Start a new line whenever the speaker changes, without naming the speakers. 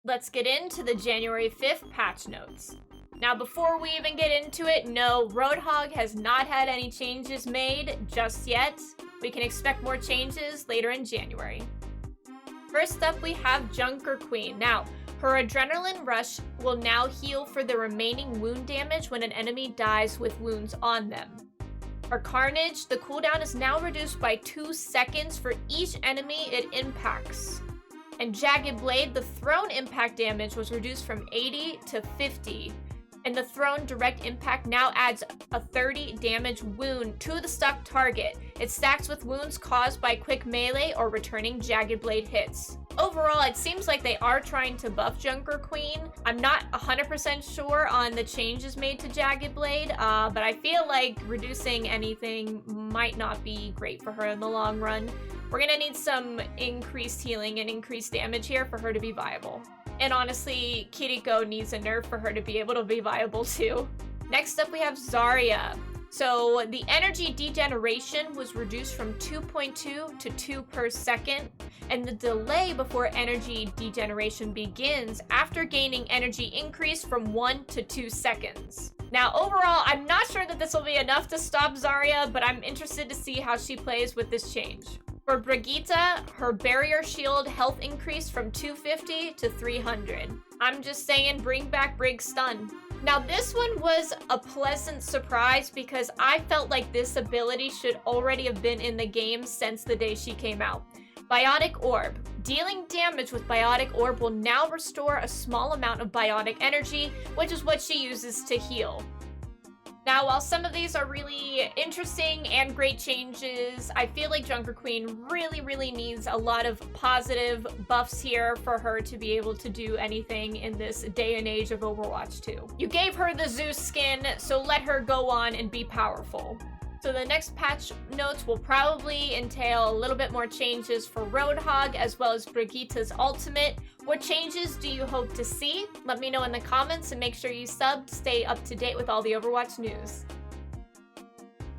let's get into the January 5th patch notes. Now, before we even get into it, no, ROADHOG has not had any changes made just yet. We can expect more changes later in January. First up, we have Junker Queen. Now, her Adrenaline Rush will now heal for the remaining wound damage when an enemy dies with wounds on them. Her Carnage, the cooldown is now reduced by 2 seconds for each enemy it impacts. And Jagged Blade, the thrown impact damage was reduced from 80 to 50. And the thrown direct impact now adds a 30 damage wound to the stuck target. It stacks with wounds caused by quick melee or returning Jagged Blade hits. Overall, it seems like they are trying to buff Junker Queen. I'm not 100% sure on the changes made to Jagged Blade, but I feel like reducing anything might not be great for her in the long run. We're gonna need some increased healing and increased damage here for her to be viable. And honestly, Kiriko needs a nerf for her to be able to be viable too. Next up, we have Zarya. So the energy degeneration was reduced from 2.2 to 2 per second, and the delay before energy degeneration begins after gaining energy increase from 1 to 2 seconds. Now, overall, I'm not sure that this will be enough to stop Zarya, but I'm interested to see how she plays with this change. For Briggs, her barrier shield health increased from 250 to 300. I'm just saying, bring back Briggs stun. Now, this one was a pleasant surprise because I felt like this ability should already have been in the game since the day she came out. Biotic Orb. Dealing damage with Biotic Orb will now restore a small amount of biotic energy, which is what she uses to heal. Now, while some of these are really interesting and great changes, I feel like Junker Queen really needs a lot of positive buffs here for her to be able to do anything in this day and age of Overwatch 2. You gave her the Zeus skin, so let her go on and be powerful. So the next patch notes will probably entail a little bit more changes for ROADHOG as well as Brigitte's ultimate. What changes do you hope to see? Let me know in the comments and make sure you sub to stay up to date with all the Overwatch news.